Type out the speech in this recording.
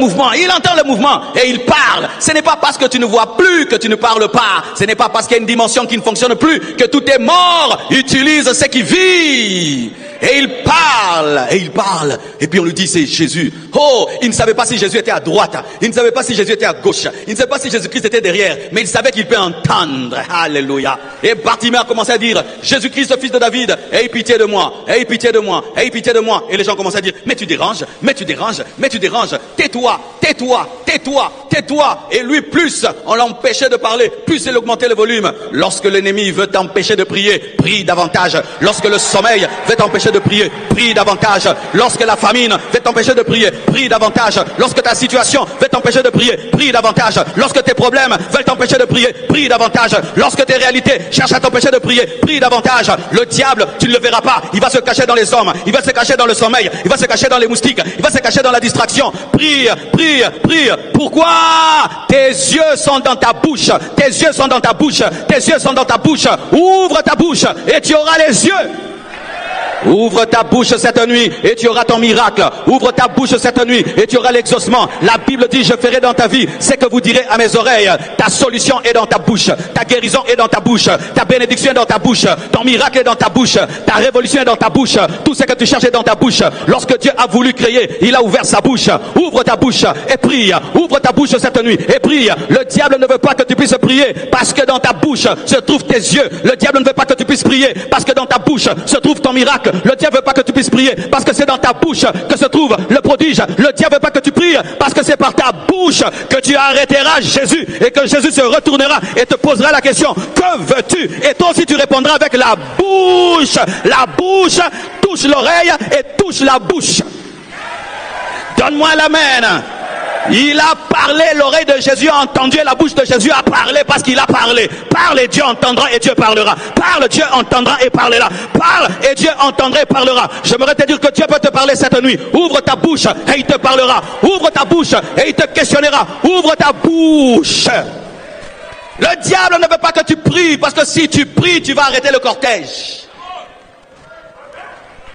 mouvement, il entend le mouvement et il parle. Ce n'est pas parce que tu ne vois plus que tu ne parles pas. Ce n'est pas parce qu'il y a une dimension qui ne fonctionne plus que tout est mort. Utilise ce qui vit. Et il parle, et il parle. Et puis on lui dit c'est Jésus. Oh, il ne savait pas si Jésus était à droite. Il ne savait pas si Jésus était à gauche. Il ne savait pas si Jésus-Christ était derrière. Mais il savait qu'il peut entendre. Alléluia. Et Bartimée a commencé à dire, Jésus-Christ, fils de David, aie pitié de moi, aie pitié de moi, aie pitié de moi. Et les gens commencent à dire, mais tu déranges, mais tu déranges, mais tu déranges. Tais-toi, tais-toi, tais-toi, tais-toi. Et lui, plus on l'empêchait de parler, plus il augmentait le volume. Lorsque l'ennemi veut t'empêcher de prier, prie davantage. Lorsque le sommeil veut t'empêcher de prier, prie davantage. Lorsque la famine veut t'empêcher de prier, prie davantage. Lorsque ta situation veut t'empêcher de prier, prie davantage. Lorsque tes problèmes veulent t'empêcher de prier, prie davantage. Lorsque tes réalités cherchent à t'empêcher de prier, prie davantage. Le diable, tu ne le verras pas. Il va se cacher dans les hommes, il va se cacher dans le sommeil, il va se cacher dans les moustiques, il va se cacher dans la distraction. Prie, prie, prie. Pourquoi? Tes yeux sont dans ta bouche. Tes yeux sont dans ta bouche. Tes yeux sont dans ta bouche. Ouvre ta bouche et tu auras les yeux. Ouvre ta bouche cette nuit et tu auras ton miracle. Ouvre ta bouche cette nuit et tu auras l'exaucement. La Bible dit, je ferai dans ta vie ce que vous direz à mes oreilles. Ta solution est dans ta bouche. Ta guérison est dans ta bouche. Ta bénédiction est dans ta bouche. Ton miracle est dans ta bouche. Ta révolution est dans ta bouche. Tout ce que tu cherches est dans ta bouche. Lorsque Dieu a voulu créer, il a ouvert sa bouche. Ouvre ta bouche et prie. Ouvre ta bouche cette nuit et prie. Le diable ne veut pas que tu puisses prier parce que dans ta bouche se trouvent tes yeux. Le diable ne veut pas que tu puisses prier parce que dans ta bouche se trouve ton miracle. Le diable veut pas que tu puisses prier parce que c'est dans ta bouche que se trouve le prodige. Le diable veut pas que tu pries parce que c'est par ta bouche que tu arrêteras Jésus et que Jésus se retournera et te posera la question, que veux-tu? Et toi aussi tu répondras avec la bouche. La bouche touche l'oreille et touche la bouche. Donne-moi l'amen. Il a parlé, l'oreille de Jésus a entendu et la bouche de Jésus a parlé parce qu'il a parlé. Parle et Dieu entendra et Dieu parlera. Parle, Dieu entendra et parlera. Parle et Dieu entendra et parlera. J'aimerais te dire que Dieu peut te parler cette nuit. Ouvre ta bouche et il te parlera. Ouvre ta bouche et il te questionnera. Ouvre ta bouche. Le diable ne veut pas que tu pries parce que si tu pries, tu vas arrêter le cortège.